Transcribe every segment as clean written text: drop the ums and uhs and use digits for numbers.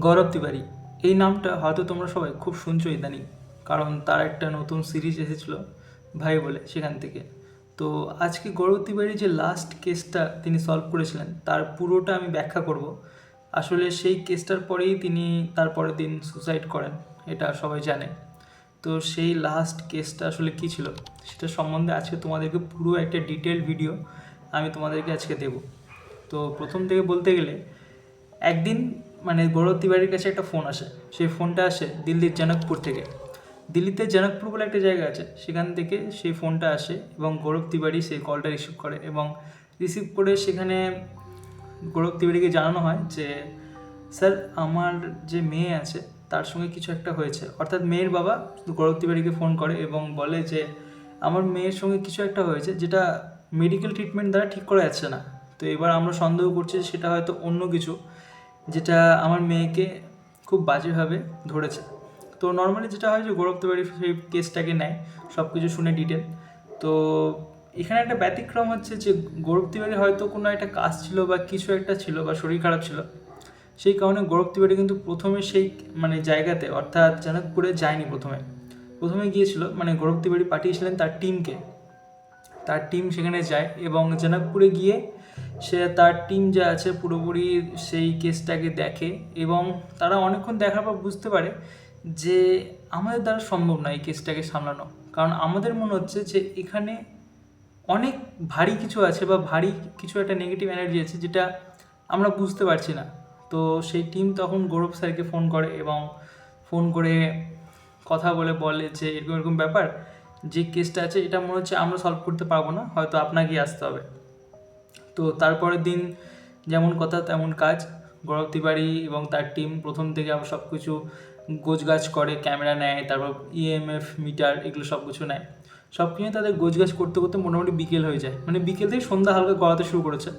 গৌরব তিওয়ারি, এই নামটা হয়তো তোমরা সবাই খুব শুনছো ইদানিং, কারণ তার একটা নতুন সিরিজ এসেছিলো ভাই বলে, সেখান থেকে। তো আজকে গৌরব তিওয়ারি যে লাস্ট কেসটা তিনি সলভ করেছিলেন তার পুরোটা আমি ব্যাখ্যা করব। আসলে সেই কেসটার পরেই তিনি তার পরের দিন সুসাইড করেন, এটা সবাই জানে। তো সেই লাস্ট কেসটা আসলে কী ছিল সেটা সম্বন্ধে আজকে তোমাদেরকে পুরো একটা ডিটেল ভিডিও আমি তোমাদেরকে আজকে দেব। তো প্রথম থেকে বলতে গেলে, একদিন গৌরব তিওয়ারির কাছে একটা ফোন আসে। সেই ফোনটা আসে দিল্লির জনকপুর থেকে। দিল্লিতে জনকপুর বলে একটা জায়গা আছে, সেখান থেকে সেই ফোনটা আসে এবং গৌরব তিওয়ারি সেই কলটা রিসিভ করে। এবং রিসিভ করে সেখানে গৌরব তিওয়ারিকে জানানো হয় যে, স্যার, আমার যে মেয়ে আছে তার সঙ্গে কিছু একটা হয়েছে। অর্থাৎ মেয়ের বাবা গৌরব তিওয়ারিকে ফোন করে এবং বলে যে, আমার মেয়ের সঙ্গে কিছু একটা হয়েছে যেটা মেডিকেল ট্রিটমেন্ট দ্বারা ঠিক করা যাচ্ছে না। তো এবার আমরা সন্দেহ করছি সেটা হয়তো অন্য কিছু, যেটা আমার মেয়েকে খুব বাজেভাবে ধরেছে। তো নর্মালি যেটা হয় যে গৌরব তিওয়ারি সেই কেসটাকে নেয়, সব কিছু শুনে ডিটেল। তো এখানে একটা ব্যতিক্রম হচ্ছে যে গৌরব তিওয়ারি হয়তো কোনো একটা কাজ ছিল বা কিছু একটা ছিল বা শরীর খারাপ ছিল, সেই কারণে গৌরব তিওয়ারি কিন্তু প্রথমে সেই জায়গাতে অর্থাৎ জনকপুরে যায়নি। প্রথমে গিয়েছিল গৌরব তিওয়ারি পাঠিয়েছিলেন তার টিমকে। তার টিম সেখানে যায় এবং জনকপুরে গিয়ে সে তার টিম যা আছে পুরোপুরি সেই কেসটাকে দেখে। এবং তারা অনেকক্ষণ দেখার পর বুঝতে পারে যে আমাদের দ্বারা সম্ভব না এই কেসটাকে সামলানো, কারণ আমাদের মনে হচ্ছে যে এখানে অনেক ভারী কিছু আছে বা ভারী কিছু একটা নেগেটিভ এনার্জি আছে যেটা আমরা বুঝতে পারছি না। তো সেই টিম তখন গৌরব স্যারকে ফোন করে এবং ফোন করে কথা বলে যে এরকম এরকম ব্যাপার, যে কেসটা আছে এটা মনে হচ্ছে আমরা সলভ করতে পারবো না, হয়তো আপনাকেই আসতে হবে। তো তারপরের দিন যেমন কথা তেমন কাজ, গৌরব তিওয়ারি এবং তার টিম প্রথম থেকে আবার সব কিছু গোছগাছ করে, ক্যামেরা নেয়, তারপর ইএমএফ মিটার এগুলো সব কিছু নেয়। সব কিছু তাদের গোছগাছ করতে করতে মোটামুটি বিকেল হয়ে যায়, বিকেল থেকে সন্ধ্যা হালকা গড়াতে শুরু করেছে।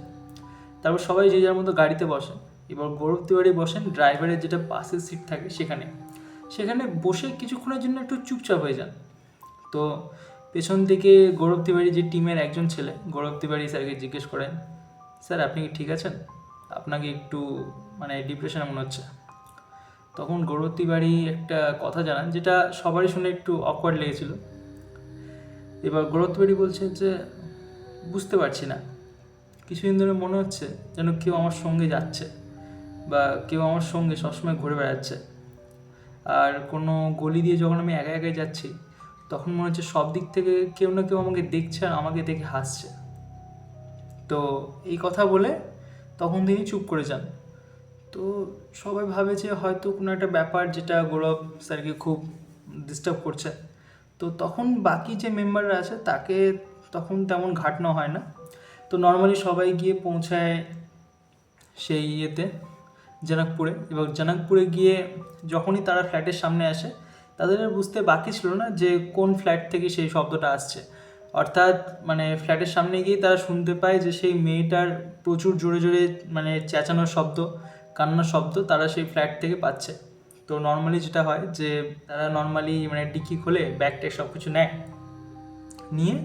তারপর সবাই যে যার মতো গাড়িতে বসে। এবার গৌরব তিওয়ারি বসেন ড্রাইভারের যেটা পাশের সিট থাকে সেখানে। সেখানে বসে কিছুক্ষণের জন্য একটু চুপচাপ হয়ে যান। তো পেছন থেকে গৌরব তিওয়ারি যে টিমের একজন ছেলে গৌরব তিওয়ারি স্যারকে জিজ্ঞেস করেন, স্যার আপনি কি ঠিক আছেন? আপনাকে একটু ডিপ্রেশনে মনে হচ্ছে। তখন গৌরব তিওয়ারি একটা কথা জানান যেটা সবারই শুনে একটু অকওয়ার্ড লেগেছিল। এবার গৌরব তিওয়ারি বলছে যে, বুঝতে পারছি না, কিছুদিন ধরে মনে হচ্ছে যেন কেউ আমার সঙ্গে যাচ্ছে বা কেউ আমার সঙ্গে সবসময় ঘুরে বেড়াচ্ছে। আর কোনো গলি দিয়ে যখন আমি একা একাই যাচ্ছি তখন মনে হচ্ছে সব দিক থেকে কেউ না কেউ আমাকে দেখছে আর আমাকে দেখে হাসছে। তো এই কথা বলে তখন তিনি চুপ করে যান। তো সবাই ভাবে যে হয়তো কোনো একটা ব্যাপার যেটা গৌরব স্যারকে খুব ডিস্টার্ব করছে। তো তখন বাকি যে মেম্বাররা আছে তাকে তখন তেমন ঘাটনো হয় না। তো নর্মালি সবাই গিয়ে পৌঁছায় সেই জনকপুরে। এবং জনকপুরে গিয়ে যখনই তারা ফ্ল্যাটের সামনে আসে, তাদের আর বুঝতে বাকি ছিল না যে কোন ফ্ল্যাট থেকে সেই শব্দটা আসছে। অর্থাৎ ফ্ল্যাটের সামনে গিয়ে তারা শুনতে পায় যে সেই মেয়েটার প্রচুর জোরে জোরে চেঁচানোর শব্দ, কান্নার শব্দ তারা সেই ফ্ল্যাট থেকে পাচ্ছে। তো নর্মালি যেটা হয় যে তারা নর্মালি ডিকি খোলে, ব্যাগ ট্যাগ সব কিছু নেয়, নিয়ে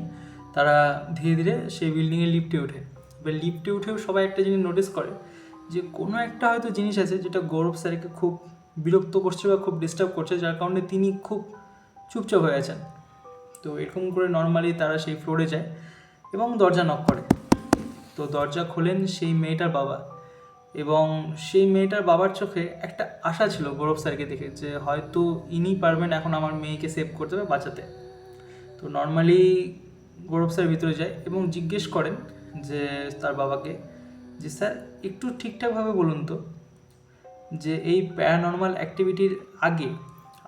তারা ধীরে ধীরে সেই বিল্ডিংয়ে লিফটে ওঠে। এবার লিফটে উঠেও সবাই একটা জিনিস নোটিস করে যে কোনো একটা হয়তো জিনিস আছে যেটা গৌরব স্যারকে খুব বিরক্ত করছে বা খুব ডিস্টার্ব করছে, যার কারণে তিনি খুব চুপচাপ হয়ে আছেন। তো এরকম করে নর্মালি তারা সেই ফ্লোরে যায় এবং দরজা নক করে। তো দরজা খোলেন সেই মেয়েটার বাবা। এবং সেই মেয়েটার বাবার চোখে একটা আশা ছিল গৌরব স্যারকে দেখে যে হয়তো ইনি পারবেন এখন আমার মেয়েকে সেভ করতে বা বাঁচাতে। তো নর্মালি গৌরব স্যার ভিতরে যায় এবং জিজ্ঞেস করেন যে তার বাবাকে, যে স্যার একটু ঠিকঠাকভাবে বলুন তো, যে এই প্যারানর্মাল অ্যাক্টিভিটির আগে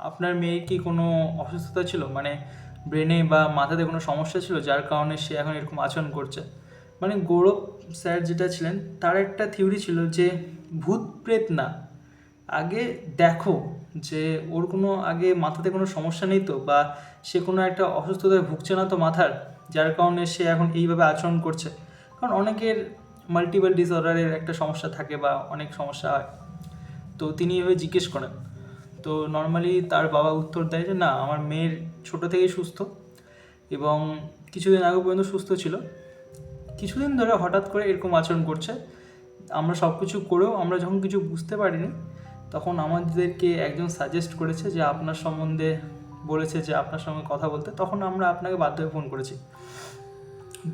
আপনার মেয়ের কি কোনো অসুস্থতা ছিল, ব্রেনে বা মাথাতে কোনো সমস্যা ছিল যার কারণে সে এখন এরকম আচরণ করছে? গৌরব স্যার যেটা ছিলেন তার একটা থিওরি ছিল যে ভূত প্রেত না, আগে দেখো যে ওর কোনো আগে মাথাতে কোনো সমস্যা নেই তো, বা সে কোনো একটা অসুস্থতায় ভুগছে না তো মাথার, যার কারণে সে এখন এইভাবে আচরণ করছে। কারণ অনেকের মাল্টিপল ডিসঅর্ডারের একটা সমস্যা থাকে বা অনেক সমস্যা হয়। তো তিনি এভাবে জিজ্ঞেস করেন। তো নর্মালি তার বাবা উত্তর দেয় যে না, আমার মেয়ের ছোটো থেকেই সুস্থ এবং কিছুদিন আগে পর্যন্ত সুস্থ ছিল, কিছুদিন ধরে হঠাৎ করে এরকম আচরণ করছে। আমরা সব কিছু করেও আমরা যখন কিছু বুঝতে পারিনি তখন আমাদেরকে একজন সাজেস্ট করেছে যে আপনার সম্বন্ধে বলেছে যে আপনার সঙ্গে কথা বলতে, তখন আমরা আপনাকে বাধ্য হয়ে ফোন করেছি।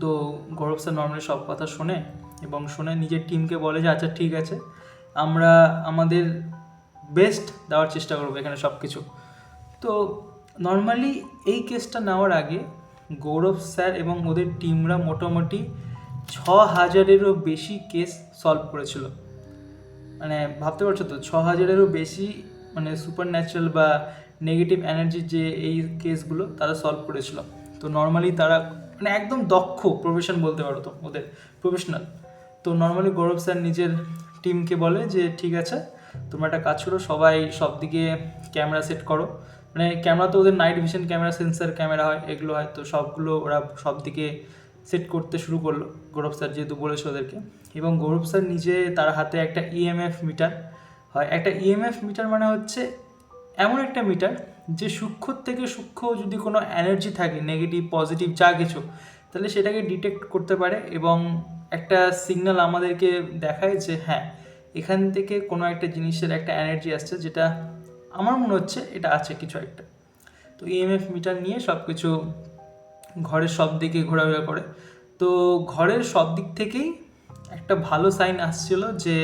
তো গৌরব স্যার নর্মালি সব কথা শোনে এবং শুনে নিজের টিমকে বলে যে আচ্ছা ঠিক আছে, আমরা আমাদের বেস্ট দেওয়ার চেষ্টা করবো এখানে সব কিছু। তো নর্মালি এই কেসটা নেওয়ার আগে গৌরব স্যার এবং ওদের টিমরা মোটামুটি 6,000-এরও বেশি কেস সলভ করেছিল। মানে ভাবতে পারছো তো, 6,000-এরও বেশি মানে সুপার ন্যাচারাল বা নেগেটিভ এনার্জির যে এই কেসগুলো তারা সলভ করেছিল। তো নর্মালি তারা মানে একদম দক্ষ প্রফেশন বলতে পারো, তো ওদের প্রফেশনাল। তো নর্মালি গৌরব স্যার নিজের টিমকে বলে যে ঠিক আছে, তোমরা একটা কাজ করো, সবাই সব দিকে ক্যামেরা সেট করো। মানে ক্যামেরা তো ওদের night vision camera, sensor camera হয়, এগুলো হয়। তো সবগুলো ওরা সব দিকে সেট করতে শুরু করলো, গৌরব স্যার যেহেতু বলেছে ওদেরকে। এবং গৌরব স্যার নিজে তার হাতে একটা ইএমএফ মিটার হয়। একটা ইএমএফ মিটার মানে হচ্ছে এমন একটা মিটার যে সূক্ষ্ম থেকে সূক্ষ্ম যদি কোনো এনার্জি থাকে, নেগেটিভ পজিটিভ যা কিছু, তাহলে সেটাকে ডিটেক্ট করতে পারে এবং একটা সিগন্যাল আমাদেরকে দেখায় যে হ্যাঁ, এখান থেকে কোনো একটা জিনিসের একটা এনার্জি আসছে, যেটা আমার মনে হচ্ছে এটা আছে কিছু একটা। তো ইএমএফ মিটার নিয়ে সব কিছু ঘরের সব দিকে ঘোরাফেরা করে। তো ঘরের সব দিক থেকেই একটা ভালো সাইন আসছিল যে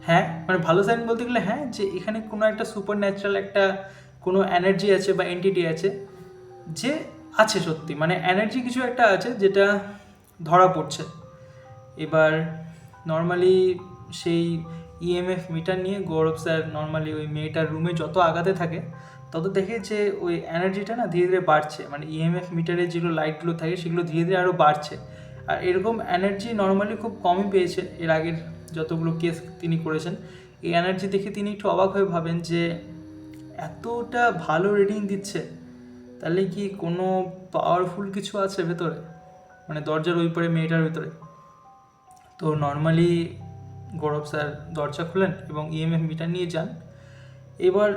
হ্যাঁ, মানে ভালো সাইন বলতে গেলে হ্যাঁ, যে এখানে কোনো একটা সুপার ন্যাচারাল একটা কোনো এনার্জি আছে বা এন্টিটি আছে, যে আছে সত্যি, মানে এনার্জি কিছু একটা আছে যেটা ধরা পড়ছে। এবার নর্মালি সেই ইএমএফ মিটার নিয়ে গৌরব স্যার নর্মালি ওই মেয়েটার রুমে যত আগাতে থাকে, তত দেখে যে ওই এনার্জিটা না ধীরে ধীরে বাড়ছে। মানে ইএমএফ মিটারে যেগুলো লাইটগুলো থাকে সেগুলো ধীরে ধীরে আরও বাড়ছে। আর এরকম এনার্জি নর্মালি খুব কমই পেয়েছে এর আগের যতগুলো কেস তিনি করেছেন। এই এনার্জি দেখে তিনি একটু অবাক হয়ে ভাবেন যে এতটা ভালো রিডিং দিচ্ছে, তাহলে কি কোনো পাওয়ারফুল কিছু আছে ভেতরে, মানে দরজার ওই পারে মেয়েটার ভেতরে। তো নর্মালি গৌরব স্যার দরজা খুলেন এবং ইএমএফ মিটার নিয়ে যান। এবার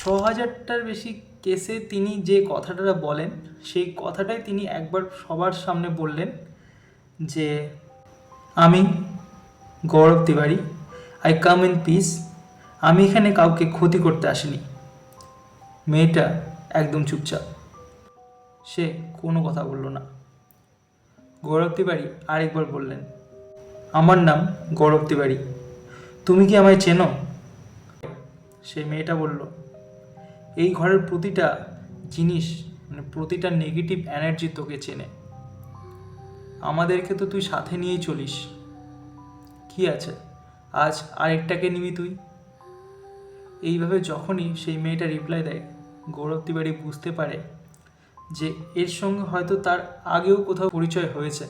6,000টার বেশি কেসে তিনি যে কথাটা বলেন, সেই কথাটাই তিনি একবার সবার সামনে বললেন যে আমি Gaurav Tiwari, I come in peace, আমি এখানে কাউকে ক্ষতি করতে আসিনি। মেয়েটা একদম চুপচাপ, সে কোনো কথা বলল না। গৌরব তিওয়ারি আরেকবার বললেন, আমার নাম গৌরব তিওয়ারি, তুমি কি আমায় চেনো? সেই মেয়েটা বলল, এই ঘরের প্রতিটা জিনিস, মানে প্রতিটা নেগেটিভ এনার্জি তোকে চেনে, আমাদেরকে তো তুই সাথে নিয়েই চলিস, কি আছে আজ আরেকটাকে নিবি তুই? এইভাবে যখনই সেই মেয়েটা রিপ্লাই দেয়, গৌরব তিওয়ারি বুঝতে পারে যে এর সঙ্গে হয়তো তার আগেও কোথাও পরিচয় হয়েছে,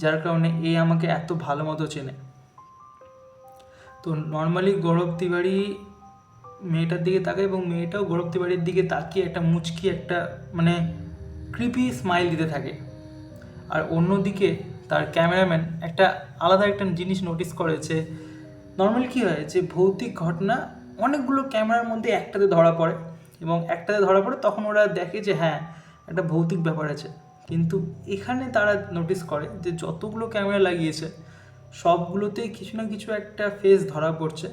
যার কারণে এ আমাকে এত ভালো মতো চেনে। তো নর্মালি গৌরব তিওয়ারি মেয়েটার দিকে তাকায় এবং মেয়েটাও গৌরব তিওয়ারির দিকে তাকিয়ে একটা মুচকি একটা মানে ক্রিপি স্মাইল দিতে থাকে। আর অন্যদিকে তার ক্যামেরাম্যান একটা আলাদা একটা জিনিস নোটিস করেছে। নর্মালি কী হয় যে ভৌতিক ঘটনা অনেকগুলো ক্যামেরার মধ্যে একটাতে ধরা পড়ে, এবং একটাতে ধরা পড়ে তখন ওরা দেখে যে হ্যাঁ, একটা ভৌতিক ব্যাপার আছে। কিন্তু এখানে তারা নোটিস করে যে যতগুলো ক্যামেরা লাগিয়েছে সবগুলোতেই কিছু না কিছু একটা ফেস ধরা পড়ছে।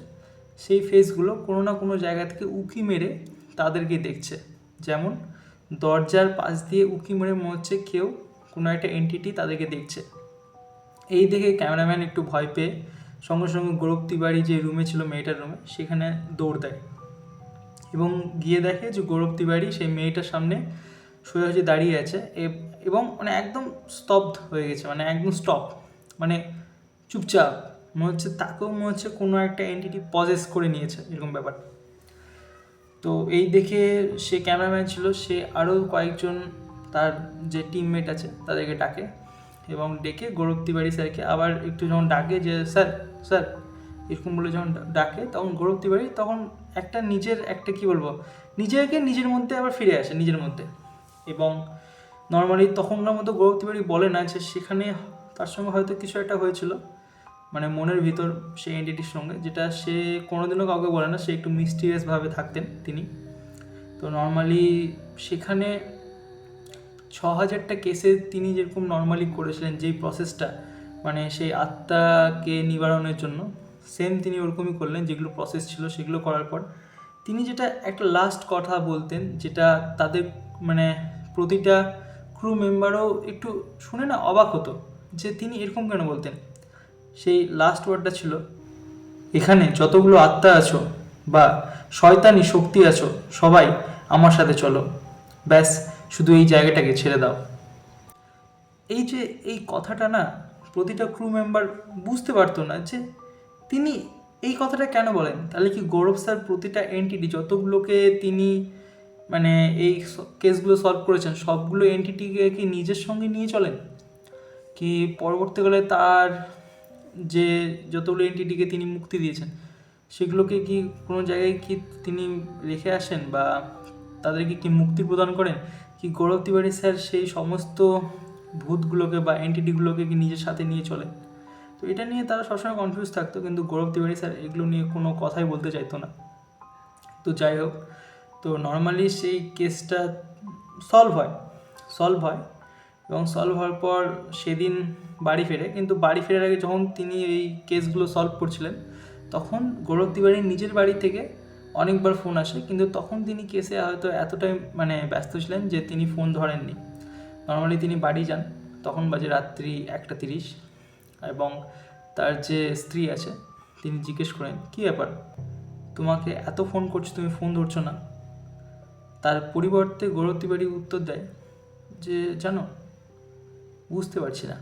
সেই ফেসগুলো কোনো না কোনো জায়গা থেকে উঁকি মেরে তাদেরকে দেখছে। যেমন দরজার পাশ দিয়ে উঁকি মেরে মনে হচ্ছে কেউ, কোনো একটা এন্টিটি তাদেরকে দেখছে। এই দেখে ক্যামেরাম্যান একটু ভয় পেয়ে সঙ্গে সঙ্গে গৌরব তিওয়ারি যে রুমে ছিল, মেয়েটার রুমে, সেখানে দৌড় দেয় এবং গিয়ে দেখে যে গৌরব তিওয়ারি সেই মেয়েটার সামনে সোজাসুজি দাঁড়িয়ে আছে এবং মানে একদম স্তব্ধ হয়ে গেছে, মানে একদম স্টপ, মানে চুপচাপ। মনে হচ্ছে তাকেও মনে হচ্ছে কোনো একটা এন্টিটি পজেস করে নিয়েছে, এরকম ব্যাপার। তো এই দেখে সে ক্যামেরাম্যান ছিল, সে আরও কয়েকজন তার যে টিমমেট আছে তাদেরকে ডাকে এবং ডেকে গৌরব তিওয়ারি স্যারকে আবার একটু যখন ডাকে যে স্যার স্যার এরকম বলে যখন ডাকে, তখন গৌরব তিওয়ারি তখন একটা নিজের একটা কী বলবো, নিজেকে নিজের মধ্যে আবার ফিরে আসে নিজের মধ্যে। এবং নর্মালি তখনকার মতো গৌরব তিওয়ারি বলে না যে সেখানে তার সঙ্গে হয়তো কিছু একটা হয়েছিল, মানে মনের ভিতর সেই এন্টিটির সঙ্গে, যেটা সে কোনোদিনও কাউকে বলে না, সে একটু মিস্টিরিয়াসভাবে থাকতেন তিনি। তো নর্মালি সেখানে 6,000টা কেসে তিনি যেরকম নর্মালি করেছিলেন যেই প্রসেসটা, মানে সেই আত্মাকে নিবারণের জন্য, সেম তিনি ওরকমই করলেন, যেগুলো প্রসেস ছিল সেগুলো করার পর তিনি যেটা একটা লাস্ট কথা বলতেন, যেটা তাদের মানে প্রতিটা ক্রু মেম্বারও একটু শুনে না অবাক হতো যে তিনি এরকম কেন বলতেন। সেই লাস্ট ওয়ার্ডটা ছিল, এখানে যতগুলো আত্মা আছো বা শয়তানি শক্তি আছো সবাই আমার সাথে চলো, ব্যাস শুধু এই জায়গাটাকে ছেড়ে দাও। এই যে এই কথাটা না প্রতিটা ক্রু মেম্বার বুঝতে পারতো না যে তিনি এই কথাটা কেন বলেন। তাহলে কি গৌরব স্যার প্রতিটা এন্টিটি যতগুলোকে তিনি মানে এই কেসগুলো সলভ করেছেন সবগুলো এন্টিটিকে কি নিজের সঙ্গে নিয়ে চলেন, কি পরবর্তীকালে তার যে যতগুলো এন্টিটিকে তিনি মুক্তি দিয়েছেন সেগুলোকে কি কোনো জায়গায় কি তিনি রেখে আসেন বা তাদেরকে কি মুক্তি প্রদান করেন, কি গৌরব তিওয়ারি স্যার সেই সমস্ত ভূতগুলোকে বা এন্টিটিগুলোকে কি নিজের সাথে নিয়ে চলেন? তো এটা নিয়ে তারা সবসময় কনফিউজ থাকতো, কিন্তু গৌরব তিওয়ারি স্যার এগুলো নিয়ে কোনো কথাই বলতে চাইতো না। তো যাই হোক, তো নর্মালি সেই কেসটা সলভ হয় এবং সলভ হওয়ার পর সেদিন বাড়ি ফেরে। কিন্তু বাড়ি ফেরার আগে যখন তিনি এই কেসগুলো সলভ করছিলেন তখন গৌরব তিওয়ারির নিজের বাড়ি থেকে অনেকবার ফোন আসে, কিন্তু তখন তিনি কেসে হয়তো এতটাই মানে ব্যস্ত ছিলেন যে তিনি ফোন ধরেননি। নর্মালি তিনি বাড়ি যান, তখন বাজে রাত্রি 1:30, এবং তার যে স্ত্রী আছে তিনি জিজ্ঞেস করেন, কী ব্যাপার, তোমাকে এত ফোন করছি তুমি ফোন ধরছো না? তার পরিবর্তে গৌরব তিওয়ারি উত্তর দেয় যে জানো, বুঝতে পারছি না,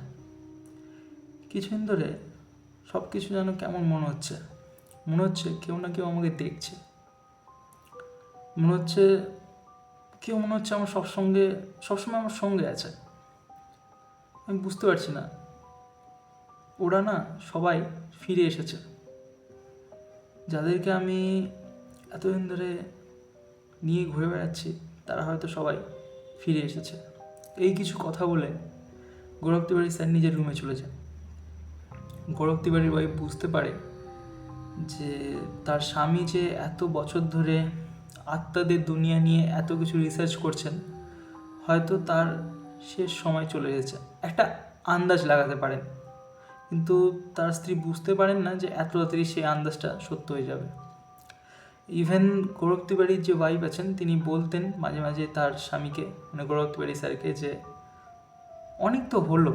কিছুদিন ধরে সব কিছু যেন কেমন মনে হচ্ছে কেউ না কেউ আমাকে দেখছে, মনে হচ্ছে আমার সবসময় আমার সঙ্গে আছে। আমি বুঝতে পারছি না, ওরা না সবাই ফিরে এসেছে, যাদেরকে আমি এতদিন ধরে নিয়ে ঘুরে বেড়াচ্ছি তারা হয়তো সবাই ফিরে এসেছে। এই কিছু কথা বলে গৌরব তিওয়ারি স্যার নিজের রুমে চলে যান। গৌরব তিওয়ারির ওয়াইফ বুঝতে পারে যে তার স্বামী যে এত বছর ধরে আত্মাদের দুনিয়া নিয়ে এত কিছু রিসার্চ করছেন, হয়তো তার শেষ সময় চলে এসেছে, একটা আন্দাজ লাগাতে পারেন। কিন্তু তার স্ত্রী বুঝতে পারেন না যে এত তাড়াতাড়ি সেই আন্দাজটা সত্য হয়ে যাবে। ইভেন গৌরব তিওয়ারির যে ওয়াইফ আছেন তিনি বলতেন মাঝে মাঝে তার স্বামীকে, মানে গৌরব তিওয়ারি স্যারকে, যে অনেক তো হলো,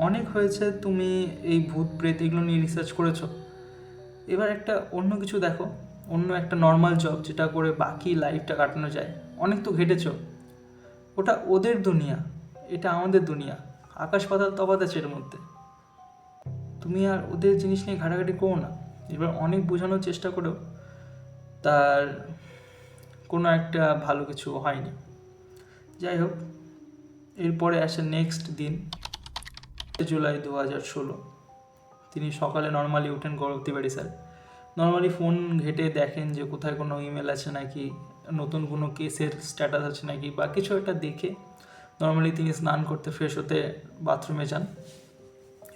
অনেক হয়েছে, তুমি এই ভূত প্রেত এগুলো নিয়ে রিসার্চ করেছো, এবার একটা অন্য কিছু দেখো, অন্য একটা নর্মাল জব যেটা করে বাকি লাইফটা কাটানো যায়। অনেক তো ঘেটেছো, ওটা ওদের দুনিয়া, এটা আমাদের দুনিয়া, আকাশ পাতাল তফাৎ আছে এর মধ্যে। তুমি আর ওদের জিনিস নিয়ে ঘাটাঘাটি করো না। এবার অনেক বোঝানোর চেষ্টা করেও তার কোনো একটা ভালো কিছু হয়নি। যাই হোক, এরপরে আসে নেক্সট দিন, জুলাই 2016। তিনি সকালে নর্মালি উঠেন গৌরব তিওয়ারি স্যার, নর্মালি ফোন ঘেটে দেখেন যে কোথায় কোনো ইমেল আছে নাকি, নতুন কোনো কেসের স্ট্যাটাস আছে নাকি বা কিছু একটা দেখে নর্মালি তিনি স্নান করতে ফ্রেশ হতে বাথরুমে যান।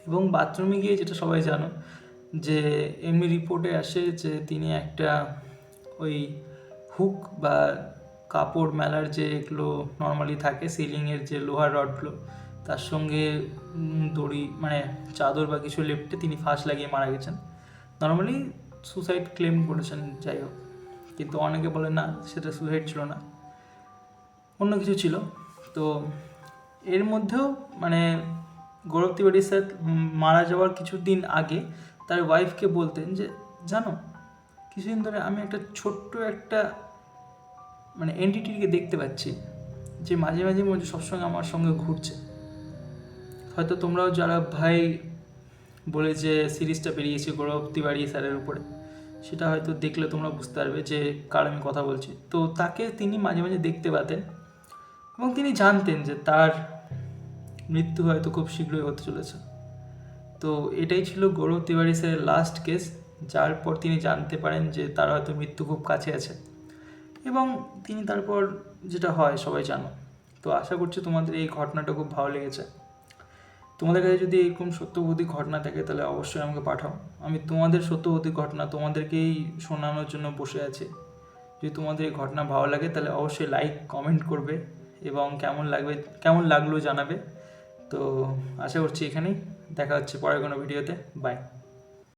এবং বাথরুমে গিয়ে যেটা সবাই জানো যে এমনি রিপোর্টে আসে যে তিনি একটা ওই হুক বা কাপড় মেলার যে এগুলো নর্মালি থাকে সিলিংয়ের যে লোহার রডগুলো, তার সঙ্গে দড়ি মানে চাদর বা কিছু লেপটে তিনি ফাঁস লাগিয়ে মারা গেছেন। নর্মালি সুসাইড ক্লেম করেছেন। যাই হোক, কিন্তু অনেকে বলে না সেটা সুসাইড ছিল না, অন্য কিছু ছিল। তো এর মধ্যেও মানে গৌরব তিওয়ারি স্যার মারা যাওয়ার কিছুদিন আগে তার ওয়াইফকে বলতেন যে জানো, কিছুদিন ধরে আমি একটা ছোট্ট একটা মানে এন্টিটিকে দেখতে পাচ্ছি যে মাঝে মাঝে মধ্যে সবসময় আমার সঙ্গে ঘুরছে। হয়তো তোমরাও যারা ভাই বলে যে সিরিজটা বেরিয়েছে গৌরব তিওয়ারি স্যারের উপরে, সেটা হয়তো দেখলে তোমরা বুঝতে পারবে যে কার আমি কথা বলছি। তো তাকে তিনি মাঝে মাঝে দেখতে পেতেন এবং তিনি জানতেন যে তার মৃত্যু হয়তো খুব শীঘ্রই হতে চলেছে। তো এটাই ছিল গৌরব তিওয়ারি স্যারের লাস্ট কেস, যার পর তিনি জানতে পারেন যে তার হয়তো মৃত্যু খুব কাছে আছে, এবং তিনি তারপর যেটা হয় সবাই জানো। তো আশা করছি তোমাদের এই ঘটনাটা খুব ভালো লেগেছে। তোমাদের কাছে যদি এরকম সত্যবতী ঘটনা থাকে তাহলে অবশ্যই আমাকে পাঠাও। আমি তোমাদের সত্যবতী ঘটনা তোমাদেরকেই শোনানোর জন্য বসে আছি। যদি তোমাদের এই ঘটনা ভালো লাগে তাহলে অবশ্যই লাইক কমেন্ট করবে এবং কেমন লাগলো জানাবে। তো আশা করছি এখানেই দেখা হচ্ছে পরের কোনো ভিডিওতে। বাই।